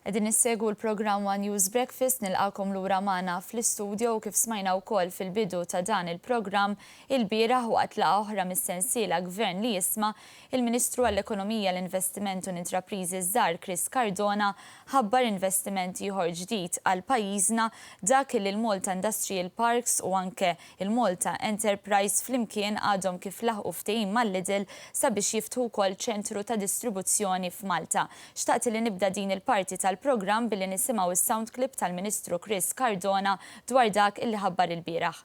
Qegħdin nissegwu l-programm One News Breakfast nilqakom lura magħna fl-istudio u kif smajna wkoll fil-bidu ta' dan il-programm il-bieraħ waqt laqgħa oħra mis-sensiela gvern li jisma' il-Ministru għall-Ekonomija, l-Investiment u l-Intrapriżi żgħar Chris Cardona ħabbar investiment ieħor ġdid għal pajjiżna dak li l-Malta Industrial Parks u anke il-Malta Enterprise flimkien għadhom kif laħqu ftehim mal-Lidl sabiex jiftħu wkoll ċentru ta' distribuzzjoni f'Malta. Xtaqt li nibda din il-parti tal-programm billi nisimgħu is-sound clip tal-Ministru Chris Cardona dwar dak illi ħabbar il-bieraħ.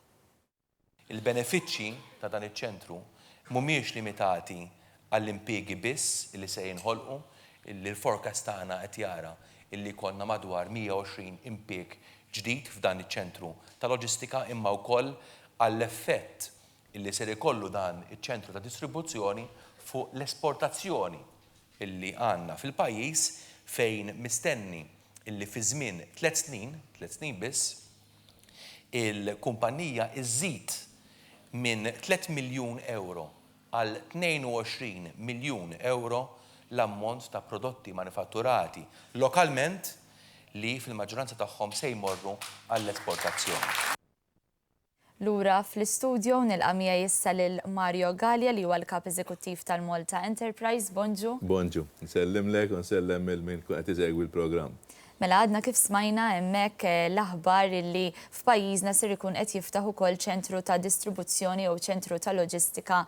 Il-benefiċċji ta' dan iċ-ċentru mhumiex limitati għall-impjiegi biss illi se jinħolqu, illi l-forecast tagħna qed jara illi konna madwar 120 impjieg ġdid f'dan iċ-ċentru ta' loġistika imma wkoll għall-effett illi se jkollu dan iċ-ċentru ta' distribuzzjoni fuq l-esportazzjoni illi għandna fil-pajjiż fejn mistenni illi fi żmien 3 snin biss, il-kumpanija iżżid minn 3 miljun euro għal 22 miljun euro l-ammont ta' prodotti manifatturati lokalment li fil-maġġoranza tagħhom se jmorru għall-esportazzjoni. Lura fl-istudio nilqa' miegħi issa lil Mario Gallia li huwa l-Kap Eżekuttiv tal-Malta Enterprise. Bonġu. Bonġu, nsellimlek u nsellem il-min qed isegwi l-programm. Mela għadna kif smajna hemmhekk l-aħbar li f'pajjiżna ser ikun qed jiftaħ ukoll ċentru ta' distribuzzjoni jew ċentru ta' loġistika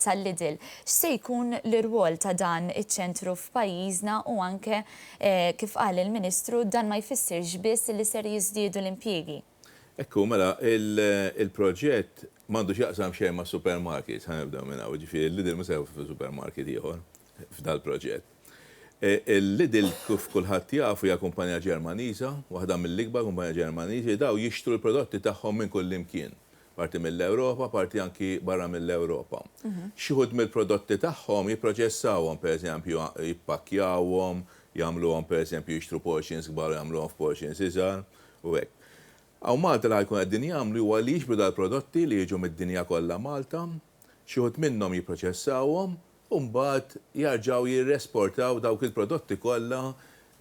tal-Lidl. X'se jkun l-irwol ta' dan iċ-ċentru f'pajjiżna u anke kif qal il-Ministru dan ma jfissirx biss li ser jiżdiedu l-impjiegi. Ekku, mela, il-proġett m'għandux jaqsam xejn ma' supermarket, ħanibdew minn hawn, ġifieri l-Lidl ma sew supermarket ieħor f'dal-proġett. Il-Lidl kif kulħadd jafu hija kumpanija Ġermaniża, waħda mill-ikbar kumpanija Ġermaniżi, daw jixtru l-prodotti tagħhom minn kull imkien. Parti mill-Ewropa, parti anki barra mill-Ewropa. Xi wħud mill-prodotti tagħhom jipproċessawhom, pereżempju jippakkjawhom, jagħmluhom pereżempju jixtru portions kbar jagħmluhom f'portions iżgħar u hekk. Għaw Malta li ħajkun għeddin jagħmlu huwa li jixbru dal-prodotti li jiġu mid-dinja kollha Malta, xi wħud minnhom jipproċessawhom u mbagħad jarġgħu jirresportaw dawk il-prodotti kollha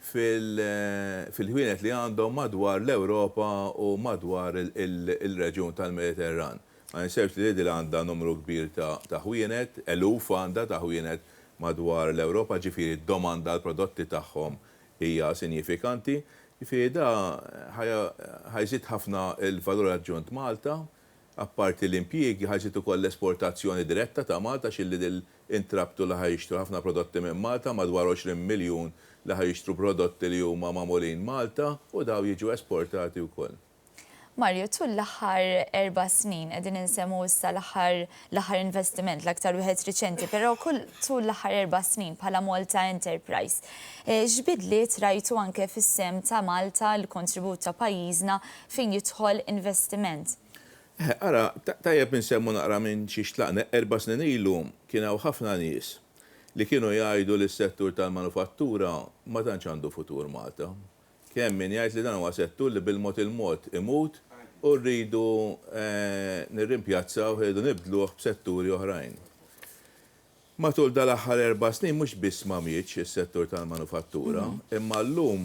fil-ħwienet li għandhom madwar l-Ewropa u madwar il-reġjun tal-Mediterran. Ma jinsewx li Lidl għandha numru kbir ta' ħwienet, eluf għandha ta' ħwienet madwar l-Ewropa, ġifieri d-domanda l-prodotti tagħhom hija sinifikanti. Ġifieri da ħajżid ħafna il-valur aġġunt Malta, apparti l-impjiegi ħajżid ukoll l-esportazzjoni diretta ta' Malta x'il-Lidl intrabtu li ħajixtru ħafna prodotti minn Malta, madwar 20 miljun li ħajixtru prodotti li huma magħmulin Malta u daw jiġu esportati wkoll. Mario, tul l-aħħar 4 snin qegħdin insemmu issa l-aħħar investiment l-aktar wieħed riċenti, però kull tul l-aħħar 4 snin bħala Malta Enterprise. X'bidliet rajtu anke fis-sem ta' Malta l-kontribut ta' pajjiżna fejn jidħol investiment? Ara, tajjeb insemmu naqra minn xi xtlaqna 4 snin ilu kien hawn ħafna nies li kienu jgħidu li s-settur tal-manufattura ma tantx għandu futur Malta. Kemm min jgħid li dan huwa settur li bil-mod il-mod imut u rridu nirrimpjazzaw rridu nibdluh b'setturi oħrajn. Matul dal-aħħar 4 snin mhux biss ma mietx is-settur tal-manufattura, imma llum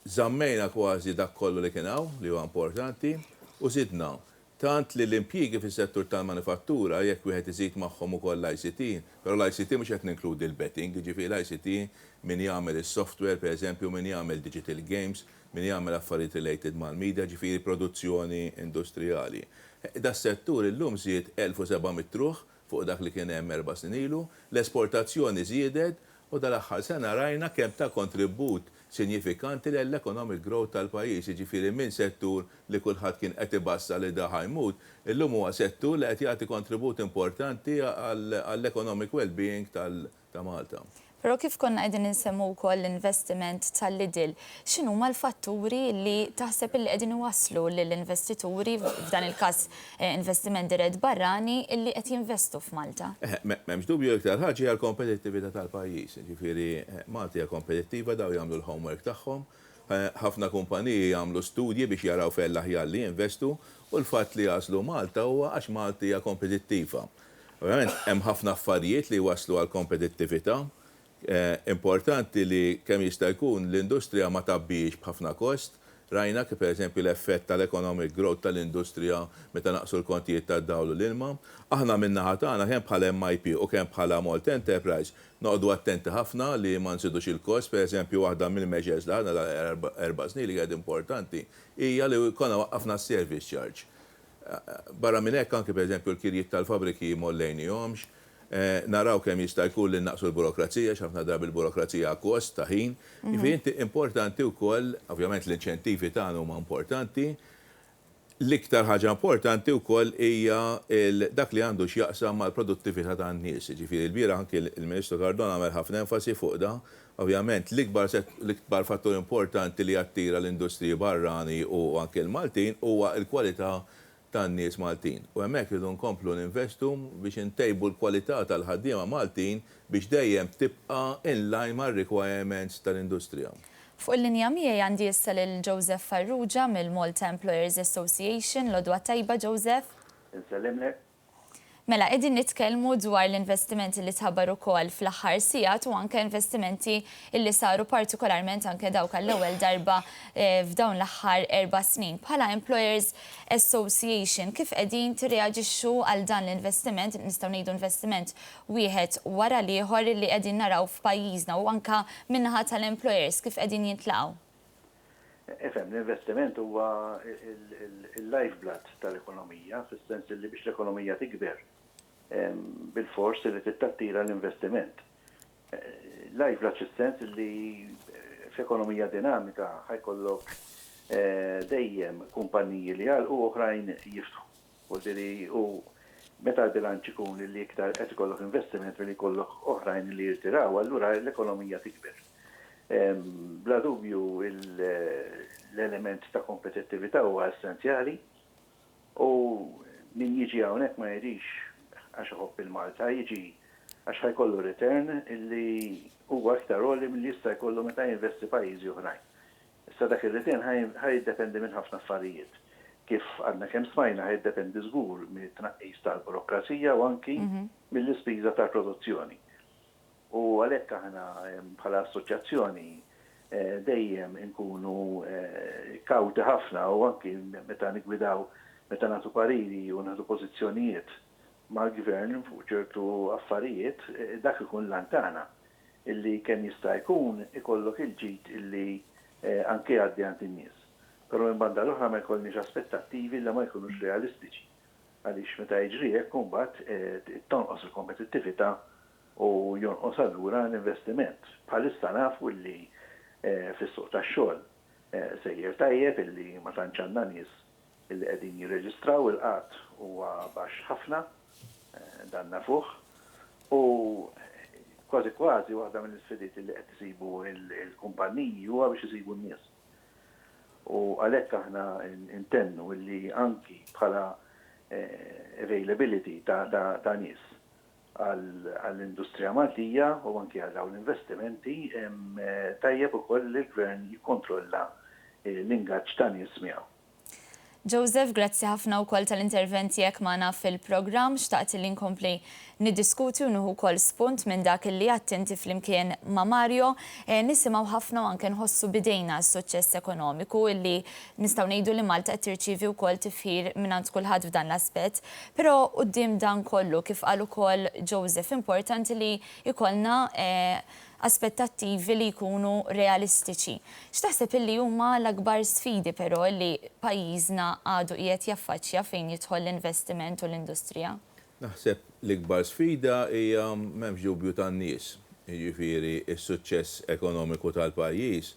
żammejna kważi dak kollu li kien hawn li huwa importanti u żidna tant li l-impjiegi fis-settur tal-manifattura jekk wieħed iżid magħhom ukoll l-ICT, però l-ICT mhux qed ninkludi l-betting, jiġifieri l-ICT min jagħmel is-software, pereżempju min jagħmel digital games, min jagħmel affarijiet related mal-media, ġifieri produzzjoni industrijali. Da s-settur illum żied 1700 ruħ fuq dak li kien hemm 4 snin ilu, l-esportazzjoni żiedet u dal-aħħar sena rajna kemm ta' kontribut sinifikanti l-economic growth tal-pajjiż, jiġifieri minn settur li kulħadd kien qed ibassa li da ħajmut, illum huwa settur li qed jagħti kontribut importanti għall-economic well-being ta' Malta. Però kif konna qegħdin insemmu wkoll l-investiment tal-Lidl, x'inhuma l-fatturi li taħseb li qegħdin iwasslu lill-investituri f'dan il-każ investiment dirett barrani illi qed jinvestu f'Malta? M'hemmx dubju iktar ħaġa hija l-kompetittività tal-pajjiż. Ġifieri Malta hija kompetittiva daw jagħmlu l-homework tagħhom. Ħafna kumpaniji jagħmlu studji biex jaraw fejn l-aħjar li jinvestu u l-fatt li jaslu Malta huwa għax Malta hija kompetittiva. Ovvjament hemm ħafna affarijiet li waslu għall kompetittività. Importanti li kemm jista' jkun l-industrija ma tabbiex b'ħafna kost. Rajna kif pereżempju l-effett tal-economic growth tal-industrija meta naqsu l-kontijiet tad-dawl u l-ilma. Aħna min-naħa tagħna kemm bħala MIP u kemm bħala Malt Enterprise noqogħdu attenti ħafna li ma nsidux il-kost, pereżempju waħda mill-measures li aħna l-4 snin li qed importanti hija li jkollna waqqafna service charge. Barra minn hekk anke pereżempju l-kirjiet tal-fabriki mollejnihomx, naraw kemm jista' jkun li naqsu l-burokrazija, x'ħafna drabi l-burokrazija kost ta' ħin. Jifieri importanti wkoll, ovvjament l-inċentivi tagħna huma importanti. L-iktar ħaġa importanti wkoll hija dak li għandu x'jaqsam mal-produttività tan-nies. Ġifieri l-biera anke il-Ministru Cardona għamel ħafna enfasi fuq da. Ovvjament l-ikbar fattur importanti li jattira l-industriji barrani u anke l-Maltin huwa l-kwalità tan-nies Maltin. U hemmhekk irridu nkomplu ninvestu biex intejbu l-kwalità tal-ħaddiema Maltin biex dejjem tibqa' in line mar-requirements tal-industrija. Fuq il-linja miegħi għandi issa lil Joseph Farrugia mill-Malta Employers Association. Lodwa tajba, Joseph. Insellimlek. Mela, qegħdin nitkellmu dwar l-investimenti li tħabbar ukoll fl-aħħar sigħat u anke investimenti li saru partikolarment anke dawk għall-ewwel darba f'dawn l-aħħar 4 snin. Bħala Employers Association, kif qegħdin tirreaġixxu għal dan l-investiment, nistgħu ngħidu investiment wieħed wara l-ieħor li qegħdin naraw f'pajjiżna u anke min-naħa tal-employers kif qegħdin jitlaqgħu? Efem, l-investiment huwa il-lifeblood tal-ekonomija, fis-sens li biex l-ekonomija tikber bil-fors li tittattira l-investiment. Lifeblood fis-sens li f'ekonomija dinamika ħajkollok dejjem kumpaniji li għal u oħrajn jiftħu. U meta l-bilanċ ikun li iktar qed ikollok investiment milli jkollok oħrajn li jirtiraw, allura l-ekonomija tikber. Bla dubju l-element ta' kompetittività huwa essenzjali u min jiġi hawnhekk ma jridx għax iħobb il-Malta, jiġi għax ħajkollu return illi huwa aktar għoli milli jista' jkollu meta jinvesti pajjiżi oħrajn. Issa dak ir-return ħajiddependi minn ħafna affarijiet. Kif għandna kemm smajna ħajiddependi żgur mit-tnaqqis tal-burokrazija u anki mill-ispiża tal-produzzjoni. U għalhekk aħna bħala assoċjazzjoni dejjem inkunu kawti ħafna u anki meta nigwidaw, meta nagħtu pariri u nagħtu pożizzjonijiet mal-gvern fuq ċertu affarijiet, dak ikun lantana illi kemm jista' jkun ikollok il-ġid illi anke għaddi għand in-nies. Però minn banda l-oħra ma jkollniex aspettattivi li ma jkunux realistiċi. Għaliex meta jiġri hekk imbagħad tonqos il-kompetittività u jonqos allura l-investiment. Bħalissa nafu li fis-suq tax-xogħol sejjer tajjeb illi ma tantx għandna nies illi qegħdin jirreġistraw il-qatt huwa baxx ħafna dan nafuh u kważi waħda mill-isfidiet li qed isibu il-kumpanniji huwa biex isibu n-nies. U għalhekk aħna intennu illi anki bħala availability ta' nies għall-industrija Maltija u anki għal dawn l-investimenti tajjeb ukoll li l-gvern jikkontrolla l-ingaġġ ta' nies miegħu. Joseph, grazzi ħafna wkoll tal-interventi jekk magħna fil-programm, xtaqt li nkompli niddiskuti u nieħu wkoll spunt minn dak li attinti flimkien ma' Mario, nisimgħu ħafna u anke nħossu bidejna s-suċċess ekonomiku illi nistgħu ngħidu li Malta qed tirċievi wkoll tifhir mingħand kulħadd f'dan l-aspett. Però quddiem dan kollu kif qal ukoll Joseph, importanti li jkollna aspettattivi li jkunu realistiċi. X'taħseb illi huma l-akbar sfidi però li pajjiżna għadu qiegħed jaffaċċja fejn jidħol l-investiment u l-industrija? Naħseb l-ikbar sfida hija m'hemmx dubju tan-nies. Jiġifieri s-suċċess ekonomiku tal-pajjiż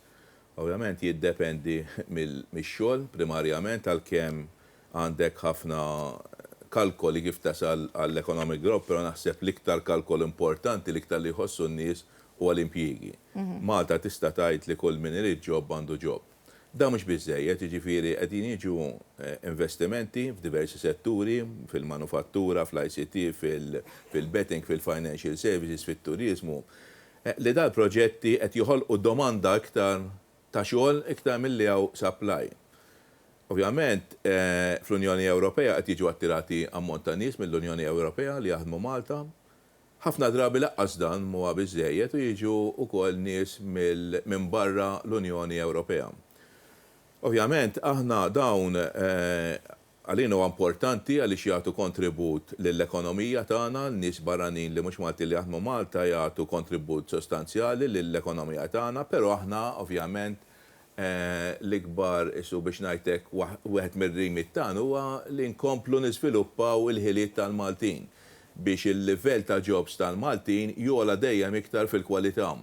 ovvjament jiddependi mix-xogħol primarjament għalkemm għandek ħafna kalkoli kif tasal għall-economic growth, però naħseb l-iktar kalkol importanti l-iktar li jħossu n-nies u għal-impjiegi. Malta tista' tgħid li kull min irid ġob għandu ġob. Da mhux biżżejjed, jiġifieri qegħdin jiġu investimenti f'diversi setturi, fil-manufattura, fl-ICT, fil-betting, fil-financial services, fit-turiżmu. Li dal-proġetti qed joħolqu domanda iktar ta' xogħol iktar milli hawn supply. Ovvjament, fl-Unjoni Ewropea qed jiġu attirati ammont ta' nies mill-Unjoni Ewropea li jaħdmu Malta. ħafna drabi laqqas dan huwa biżejjed u jiġu wkoll nies minn barra l-Unjoni Ewropea. Ovvjament, aħna dawn għalina huwa importanti għaliex jagħtu kontribut lill-ekonomija tagħna, n-nies barranin li mhux Malti li jaħdmu Malta jagħtu kontribut sostanzjali lill-ekonomija tagħna, però aħna ovvjament l-ikbar isu biex ngħidlek wieħed mir-rimit tagħna huwa li nkomplu niżviluppaw il-ħiliet tal-Maltin biex il-livell ta' jobs tal-Maltin jola dejjem iktar fil-kwalità.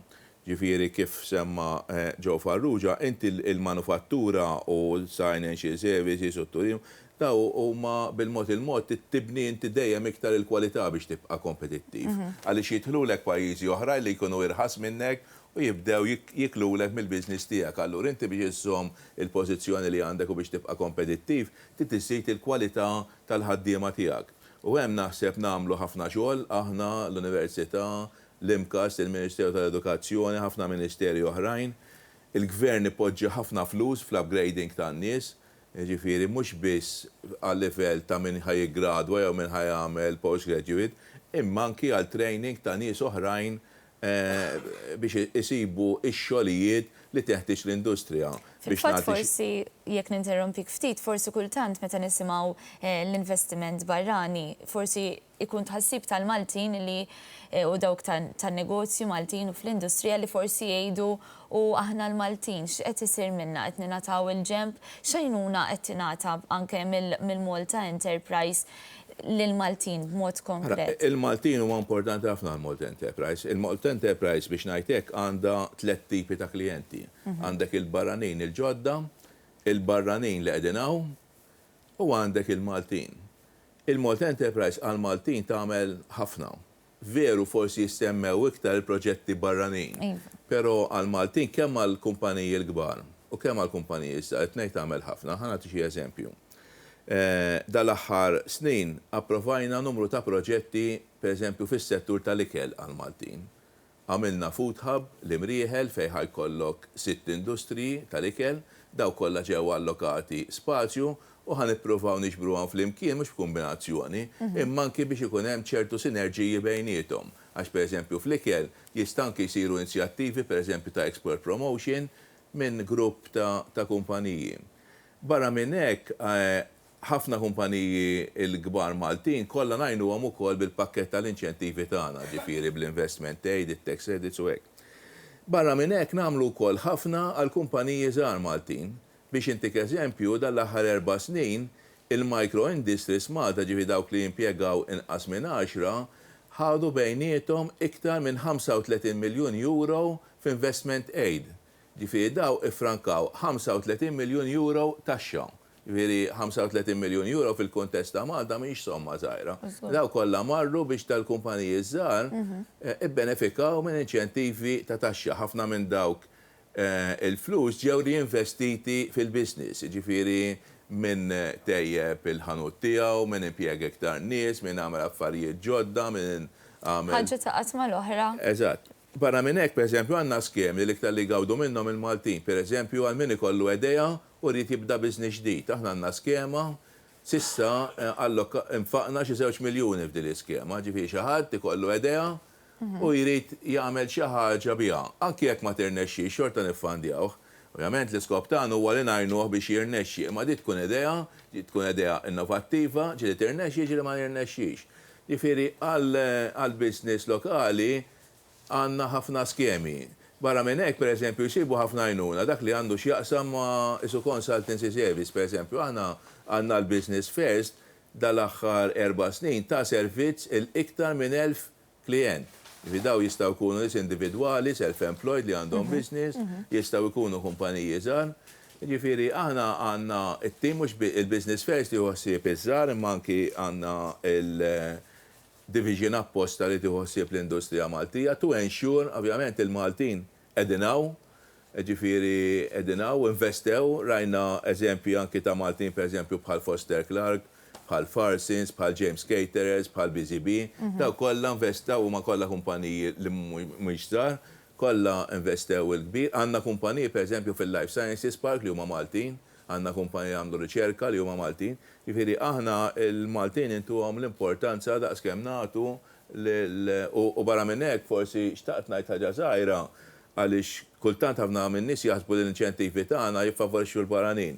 Ġifieri kif semma Joe Farrugia, inti il-manufattura u financial services u turism daw huma bil-mod il-mod tibni inti dejjem iktar il-kwalità biex tibqa' kompetittiv. Għaliex jidħlulek pajjiżi oħrajn li jkunu irħas minnek u jibdew jiklulek mill-biznis tiegħek. Allura inti biex issom il-pożizzjoni li għandek u biex tibqa' kompetittiv, titissejt il-kwalità tal-ħaddiema tiegħek. U hemm naħseb nagħmlu ħafna xogħol aħna l-Università, l-IMCAS, il-Ministeru tal-Edukazzjoni, ħafna ministeri oħrajn. Il-Gvern ipoġġi ħafna flus fl-upgrading tan-nies, ġifieri mhux biss għal-livell ta' min ħajgradwa jew min ħajamel postgraduate, imma anki għal training ta' nies oħrajn biex isibu ix-xogħlijiet li teħtieġ l-industrija. Fil-fatt forsi jekk ninterrompik ftit, forsi kultant meta nisimgħu l-investiment barrani, forsi ikun tħassib tal-Maltin li u dawk tan-negozju Maltin u fl-industrija li forsi jgħidu u aħna l-Maltin x'qed isir minna qed ningħataw il-ġemp, x'għajnuna qed tingħata anke mill-Malta Enterprise lil-Maltin b'mod konkret. Il-Maltin huwa importanti ħafna l-Malta Enterprise. Il-Malta Enterprise biex ngħidlek għandha 3 tipi ta' klijenti. Għandek il-barranin il-ġodda, il-barranin li qegħdin hawn u għandek il-Maltin. Il-Malta Enterprise għal-Maltin tagħmel ħafna. Veru forsi jissemmew iktar il-proġetti barranin. Però għal-Maltin kemm għall-kumpaniji l-kbar u kemm għall-kumpaniji issa qed ngħid tagħmel ħafna. Ħanagħti xi eżempju. Dal-aħħar snin approvajna numru ta' proġetti, per eżempju, fis-settur tal-ikel għal-Maltin. Għamilna Food Hub li mrieħel fejn ħajkollok 6 industriji tal-ikel, daw kollha ġew allokati spazju u ħanippruvaw niġbruhom flimkien mhux b'kombinazzjoni, imma anke biex ikun hemm ċertu sinerġiji bejniethom. Għax pereżempju fl-ikel jista' anke jsiru inizjattivi pereżempju ta' export promotion minn grupp ta' kumpaniji. Barra minn hekk ħafna kumpaniji l-kbar Maltin kollha ngħinuhom ukoll bil-pakkett tal-inċentivi tagħna, ġifieri bl-investment aid, it-tax credits u hekk. Barra minn hekk nagħmlu wkoll ħafna għal kumpaniji żgħar Maltin biex intik eżempju dal-aħħar 4 snin il-micro industries Malta ġifieri dawk li jimpjegaw inqas minn 10 ħadu bejniethom iktar minn 35 miljun euro f'investment aid. Ġifieri daw iffrankaw 35 miljun euro taxxa. Ġifieri 35 miljun euro fil-kontest ta' Malta mhix somma żgħira. Daw kollha marru biex tal-kumpaniji żgħar ibbenefikaw minn inċentivi ta' taxxa. Ħafna minn dawk il-flus ġew reinvestiti fil-business. Ġifieri minn tejjeb il-ħanut tiegħu, minn impjega iktar nies, minn għamel affarijiet ġodda, minn għamel. Ħaġa taqgħet mal-oħra. Eżatt. Barra minn hekk, pereżempju, għandna skemi li iktar li gawdu minnhom il-Maltin. Pereżempju, għal min ikollu idea u rrid jibda biżness ġdid. Aħna għandna skema sissa infaqna xi 2 miljuni f'din l-iskema. Ġifieri xi ħadd ikollu idea u jrid jagħmel xi ħaġa biha. Anke jekk ma tirnexxix xorta niffandjawh. Ovvjament l-iskop tagħna huwa li ngħinuh biex jirnexxi, imma di tkun idea innovattiva, ġieli tirnexxi, ġieli ma jirnexxix. Ġifieri għall-business lokali għandna ħafna skemi. Barra minn hekk, pereżempju, jsibu ħafna għajnuna, dak li għandu x'jaqsam ma' isu consultancy service, pereżempju, għandna l-Business First dal-aħħar 4 snin ta' servizz il-iktar minn 1000 klient. Daw jistgħu jkunu nies individwali, self-employed li għandhom business, jistgħu jkunu kumpaniji żgħar. Ġifieri aħna għandna it-tim mhux il-Business First li ħossieb iż-żgħar, imma anki għandna division apposta li tiħossieb l-industrija Maltija to ensure, ovvjament il-Maltin edinaw, ġifieri edinaw, investew, rajna eżempju anki ta' Maltin per eżempju bħal Foster Clark, bħal Farsins, bħal James Caterers, bħal BZB, daw kollha investew huma kollha kumpaniji li mhux żgħar, kollha investew il-kbir. Għandna kumpaniji per eżempju fil-Life Sciences Park li huma Maltin, għandna kumpaniji għamlu riċerka li huma Maltin. Ġifieri aħna il-Maltin intuhom l-importanza daqskemm nagħtu U barra minn hekk forsi xtaqt ngħid ħaġa żgħira għaliex kultant ħafna minn nies jaħsbu l-inċentivi tagħna jiffavorixxu l-barranin.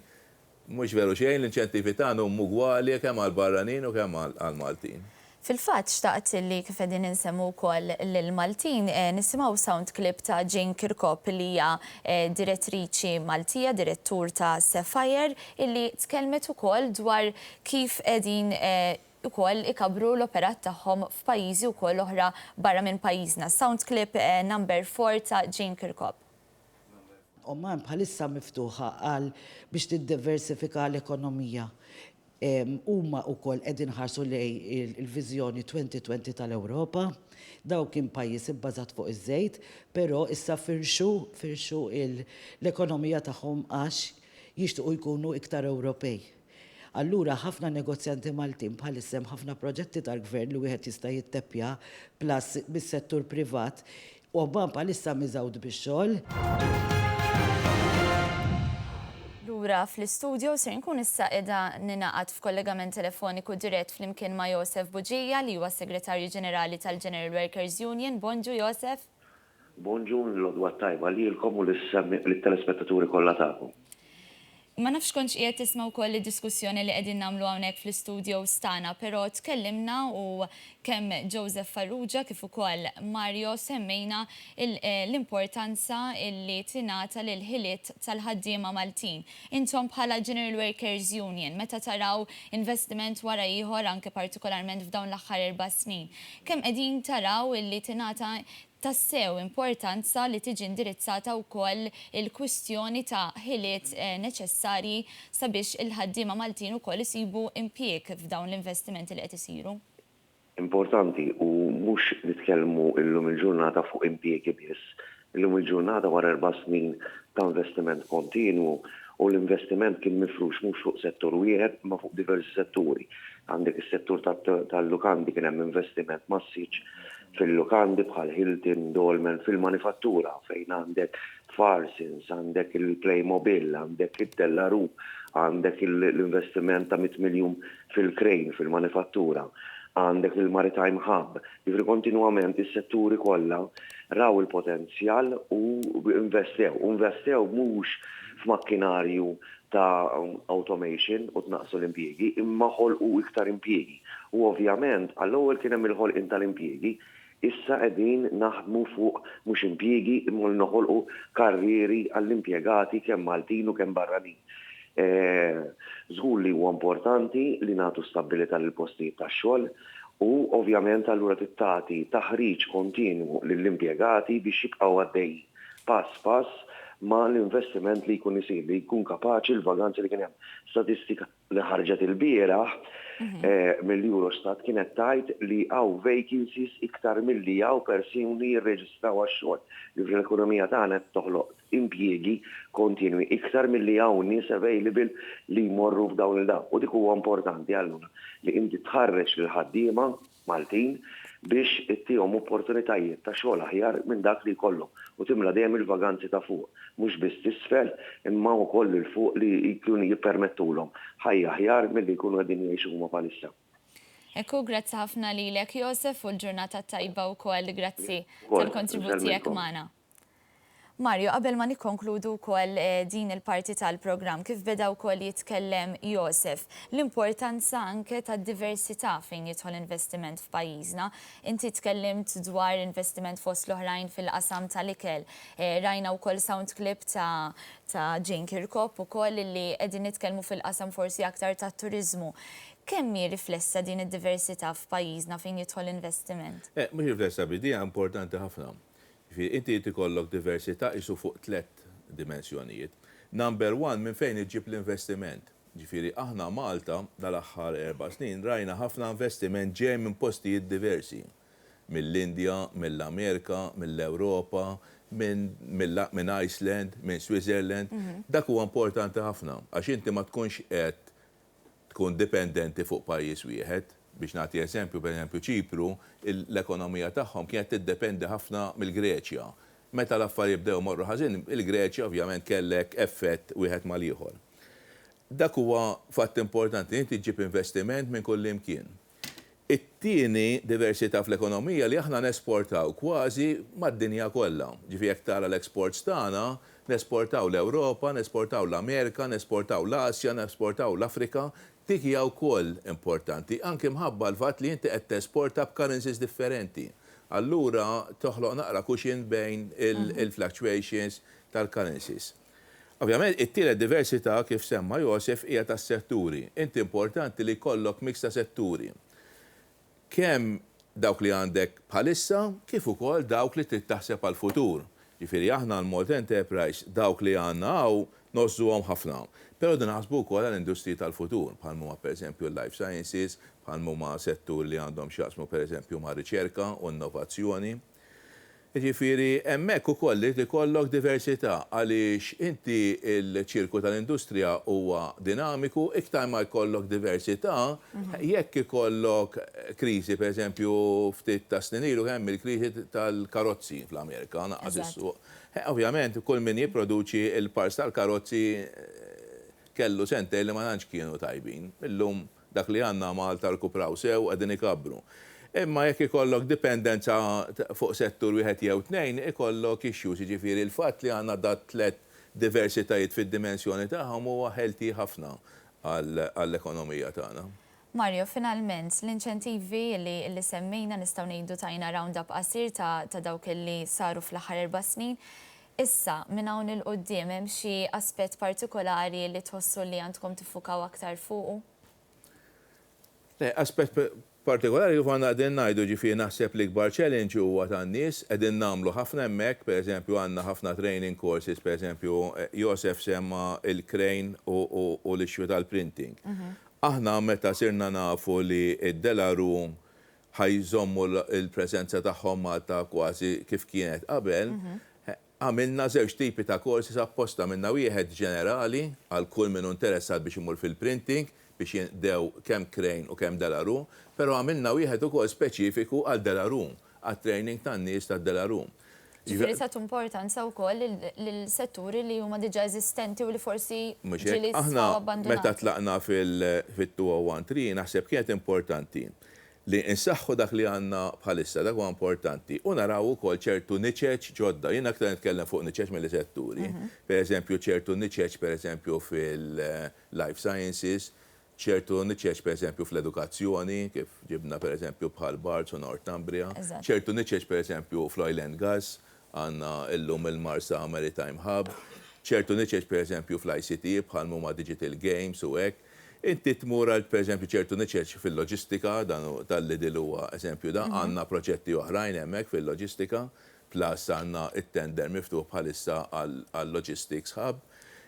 Mhux veru xejn l-inċentivi tagħna huma ugwali kemm għall-barranin u kemm għall-Maltin. Fil-fatt xtaqt li kif qegħdin insemmu wkoll lill-Maltin nisimgħu sound clip ta' Jane Kirkop li hija direttriċi Maltija, direttur ta' Sapphire, illi tkellmet ukoll dwar kif qegħdin ukoll ikabru l-operat tagħhom f'pajjiżi wkoll oħra barra minn pajjiżna. Sound clip number 4 ta' Jane Kirkop. Oman bħalissa miftuħa għal biex tiddiversifika l-ekonomija. Huma wkoll qegħdin ħarsu lej il-viżjoni 2020 tal-Ewropa, daw kien pajjiż ibbażat fuq iż-żejt, però issa firxu l-ekonomija tagħhom għax jixtiequ jkunu iktar Ewropej. Allura ħafna negozjanti Maltin bħalissa hemm ħafna proġetti tal-gvern li wieħed jista' jitteppja plus bis-settur privat u Oman bħalissa miżawd bix-xogħol. Lura fl-istudio ser nkun issa qiegħda ninaqat f'kollegament telefoniku dirett flimkien ma' Joseph Buġija li huwa Segretarju Ġenerali tal-General Workers Union. Bonġu Joseph. Bonġu l-odwa tajba lilkom u lit-telespettaturi kollha tagħkom. Ma nafx kontx qiegħed tisma' wkoll id-diskussjoni li qegħdin nagħmlu hawnhekk fl-istudio stana, però tkellimna u kemm Joseph Farrugia kif ukoll Mario semmejna l-importanza li tingħata lil ħiliet tal-ħaddiema Maltin. Intom bħala General Workers Union meta taraw investiment wara ieħor anke partikolarment f'dawn l-aħħar 4 snin, kemm qegħdin taraw li tingħata tassew importanza li tiġi indirizzata wkoll il-kwistjoni ta' ħiliet neċessarji sabiex il-ħaddiema Maltin ukoll isibu impjieg f'dawn l-investimenti li qed isiru? Importanti u mhux nitkellmu illum il-ġurnata fuq impjiegi biss. Illum il-ġurnata wara 4 snin ta' investiment kontinwu u l-investiment kien mifrux mhux fuq settur wieħed ma fuq diversi setturi. Għandek is-settur tal-lukandi kien hemm investiment massiġġ fil-lukandi bħal Hilton, Dolmen, fil-manifattura fejn għandek Farsins, għandek il-Playmobil, għandek il-Tellaru, għandek l-investiment ta' 100 miljun fil-Crane, fil-manifattura, għandek il-Maritime Hub. Jifri kontinuament is-setturi kollha raw il-potenzjal u investew mhux f'makkinarju ta' automation u tnaqsu l-impjiegi, imma ħolqu iktar impjiegi. U ovvjament, għall-ewwel kien hemm il-ħolqien tal-impjiegi, issa qegħdin naħdmu fuq mhux impjiegi imma noħolqu karrieri għall-impjegati kemm Maltin u kemm barranin. Żgur li huwa importanti li nagħtu stabilità lil postijiet tax-xogħol u ovvjament allura tittati taħriġ kontinwu lill-impjegati biex jibqgħu għaddejjin pass pass ma l-investiment li jkun isir li jkun kapaċi l-vaganzi li kien hemm. Statistika li ħarġet il-bieraħ mill-Eurostat kienet tajt li għaw vacancies iktar milli għaw persuni jirreġistraw għax-xogħol. L-ekonomija tagħna qed toħloq impjiegi kontinwi iktar milli għaw nies available li jmorru f'dawn il-dawn. U dik huwa importanti allura li inti tħarreġ lil ħaddiema Maltin biex ittihom opportunitajiet ta' xogħol aħjar minn dak li jkollhom u timla dejjem il-vaganzi ta' fuq. Mhux biss tisfel imma wkoll il fuq li jkunu jippermettulhom ħajja aħjar milli jkunu qegħdin jgħixu huma bħalissa. Ekku, grazzi ħafna lilek Joseph u l-ġurnata tajba wkoll grazzi tal-kontributi tiegħek magħna. Mario, qabel ma nikkonkludu wkoll din il-parti tal-programm kif beda wkoll jitkellem Joseph, l-importanza anke tad-diversità fejn jidħol investiment f'pajjiżna. Inti tkellimt dwar investiment fost l-oħrajn fil-qasam tal-ikel. Rajna wkoll sound clip ta' Jane Kirkop ukoll li qegħdin nitkellmu fil-qasam forsi aktar tat-turiżmu. Kemm hi riflessa din id-diversità f'pajjiżna fejn jidħol investiment? Mhux riflessa bidija importanti ħafna. Inti tikollok diversità isu fuq 3 dimensjonijiet. Number 1 minn fejn iġib l-investiment. Ġifieri aħna Malta dal-aħħar 4 snin rajna ħafna investiment ġej minn postijiet diversi. Mill-Indja, mill-Amerika, mill-Ewropa, minn Iceland, minn Switzerland. Dak huwa importanti ħafna għax inti ma tkunx qed tkun dipendenti fuq pajjiż wieħed. Biex nagħti eżempju, pereżempju Ċipru, l-ekonomija tagħhom kienet tiddependi ħafna mill-Greċja. Meta l-affarijiet bdew morru ħażin, il-Greċja ovvjament kellek effett wieħed mal-ieħor. Dak huwa fatt importanti, inti ġib investiment minn kull imkien. It-tieni diversità fl-ekonomija li aħna nesportaw kważi mad-dinja kollha. Ġifi jekk tara l-exports tagħna, nesportaw l-Ewropa, nesportaw l-Amerika, nesportaw l-Asja, nesportaw l-Afrika, dik hija wkoll importanti, anke mħabba l-fatt li inti qed tesporta b'currencies differenti. Allura toħloq naqra cushion bejn il-fluctuations tal-currencies. Ovvjament, it-tielet diversità kif semma Josef hija tas-setturi. Inti importanti li jkollok mix ta' setturi. Kemm dawk li għandek bħalissa, kif ukoll dawk li trid taħseb għall-futur. Ġifieri aħna l-Malt Enterprise dawk li għandna hawn nozzuhom ħafna. Però din naħsbu wkoll għall-industriji tal-futur, bħal huma pereżempju l-life sciences, bħal huma settur li għandhom x'jaqsmu pereżempju ma' riċerka u innovazzjoni. Ġifieri hemmhekk ukoll li tikollok diversità għaliex inti l-ċirku tal-industrija huwa dinamiku, iktar ma jkollok diversità, jekk ikollok kriżi pereżempju ftit ta' snin ilu hemm il-kriżi tal-karozzi fl-Amerika naqas is-suq. Ovvjament kull min jipproduċi il-pars tal-karozzi kellu sentej li ma tantx kienu tajbin. Illum dak li għandna Malta rkupraw sew qegħdin ikabru. Imma jekk ikollok dipendenza fuq settur wieħed jew tnejn, ikollok issues, jiġifieri l-fatt li għandna dat tliet diversitajiet fid-dimensjoni tagħhom huwa ħelti ħafna għall-ekonomija tagħna. Mario, finalment, l-inċentivi li semmejna nistgħu ngħidu tajna round-up qasir ta' dawk li saru fl-aħħar 4 snin. Issa, minn hawn il-qudiem hemm xi aspett partikolari li tħossu li għandkom tiffukaw aktar fuqu? Aspett partikolari kif għandna qegħdin ngħidu ġifieri naħseb li kbar challenge huwa tan-nies qegħdin nagħmlu ħafna hemmhekk, pereżempju għandna ħafna training courses, pereżempju Josef semma il-crane u l-issue tal-printing. Aħna meta sirna nafu li d-Delarum ħajżommu l-preżenza tagħhom Malta kważi kif kienet qabel, għamilna żewġ tipi ta' courses apposta minna wieħed ġenerali għal kull min interessat biex imur fil-printing biex jindew kemm crane u kemm Delarum, però għamilna wieħed ukoll speċifiku għal Delarum, għat-training tan-nies tad-Delarum. Ġifieri tagħtu importanza wkoll lill-setturi li huma diġà eżistenti u li forsi ġieli aħna abbandonati. meta tlaqna fil-2013 naħseb kienet importanti li nsaħħu dak li għandna bħalissa, dak huwa importanti, u naraw ukoll ċertu niċeċ ġodda. Jien aktar nitkellem fuq niċeċ mill-setturi. Pereżempju ċertu niċeċ pereżempju fil-life sciences, ċertu niċeċ pereżempju fl-edukazzjoni, kif ġibna pereżempju bħal Barts u Northumbria, ċertu niċeċ pereżempju fl-oil and gas, għandna illum il-Marsa Maritime Hub, ċertu niċeċ pereżempju fl-ICT bħal huma Digital Games u hekk. Inti tmur għal pereżempju ċertu niċeċ fil-loġistika, dan tal-Lidl huwa eżempju da, għandna proġetti oħrajn hemmhekk fil-loġistika, plus għandna it-tender miftuħ bħalissa għal-Logistics Hub.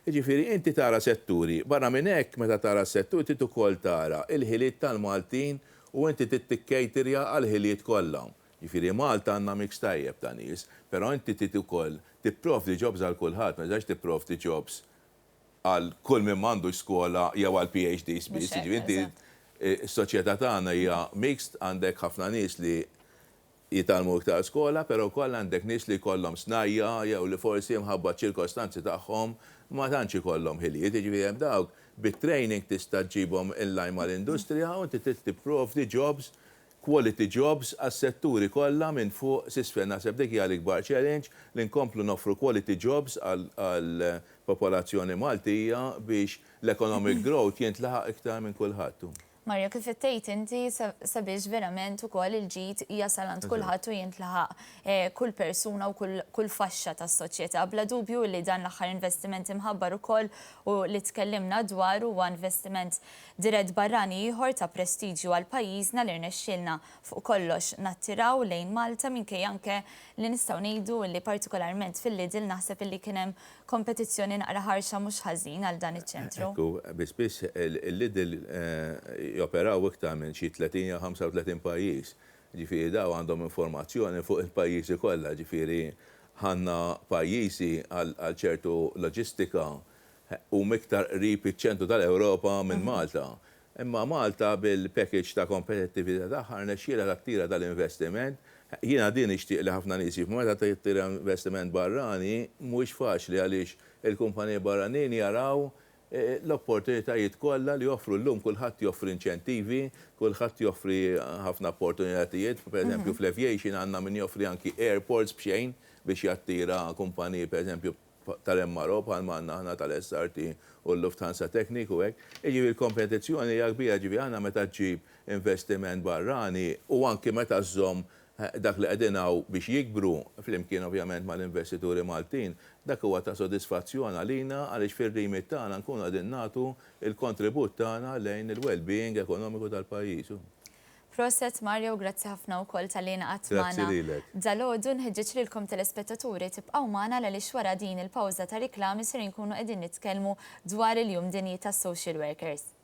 Ġifieri inti tara setturi, barra minn hekk meta tara setturi trid ukoll tara il-ħiliet tal-Maltin u inti tikkejterja għall-ħiliet kollha. Ġifieri Malta għandna mix tajjeb ta' nies, però inti trid ukoll tipprovdi jobs għal kulħadd, ma tistax tipprovdi jobs għal kull min m'għandux skola jew għal PhDs biss. Ġifieri s-soċjetà tagħna hija mixed, għandek ħafna nies li jitalmu iktar skola, però wkoll għandek nies li jkollhom snajja jew li forsi mħabba ċirkostanzi tagħhom ma tantx ikollhom ħiliet, jiġifieri hemm dawk bit-training tista' ġibhom il-lajn mal-industrija u inti trid tipprovdi jobs, quality jobs għas-setturi kollha minn fuq s'isfel. Naħseb dik hija l-ikbar challenge li nkomplu noffru quality jobs għall-popolazzjoni Maltija biex l-economic growth jintlaħaq iktar minn kulħadd. Mario, kif ittejt inti sabiex verament ukoll il-ġid jasal għand kulħadd u jintlaħaq kull persuna u kull faxxa tas-soċjetà. Bla dubju li dan l-aħħar investiment imħabbar ukoll u li tkellimna dwar huwa investiment dirett barrani ieħor ta' prestiġju għal pajjiżna li rnexxielna fuq kollox nattiraw lejn Malta minkejja anke li nistgħu ngħidu li partikolarment fil-Lidl naħseb illi kien hemm kompetizzjoni naqra ħarxa mhux ħażin għal dan iċ-ċentru. Biss il-Lidl joperaw iktar minn xi 30-35 pajjiż. Ġifieri daw għandhom informazzjoni fuq il-pajjiżi kollha, ġifieri ħanna pajjiżi għal ċertu loġistika u miktar qrib iċ-ċentru tal-Ewropa minn Malta. Imma Malta bil-package ta' kompetittività tagħha rnexxiela tattira tal-investiment. Jiena din nixtieq li ħafna nies jifhmu meta tittira investiment barrani mhux faċli għaliex il-kumpaniji barranin jaraw l-opportunitajiet kollha li joffru llum kulħadd joffri inċentivi, kulħadd joffri ħafna opportunitajiet, pereżempju fl-aviation għandna min joffri anki airports b'xejn biex jattira kumpaniji pereżempju tal-MRO bħalma għandna ħna tal-SRT u l-Lufthansa Technic u hekk. Jiġifieri l-kompetizzjoni hija kbira, ġifieri għandna meta ġġib investiment barrani u anke meta żżomm dak li qegħdin biex jikbru flimkien ovvjament mal-investituri Maltin, dak huwa ta' sodisfazzjon għalina għaliex fir-rimit tagħna nkunu qegħdin nagħtu il-kontribut tagħna lejn il-well-being ekonomiku tal-pajjiż. Proset Mario, grazzi ħafna wkoll tal-lina Grazzi lilek. Dalodu nħeġġeġ lilkom telespettaturi tibqgħu magħna għaliex wara din il-pawża ta' riklami ser inkunu qegħdin nitkellmu dwar il-jum dinji tas-social workers.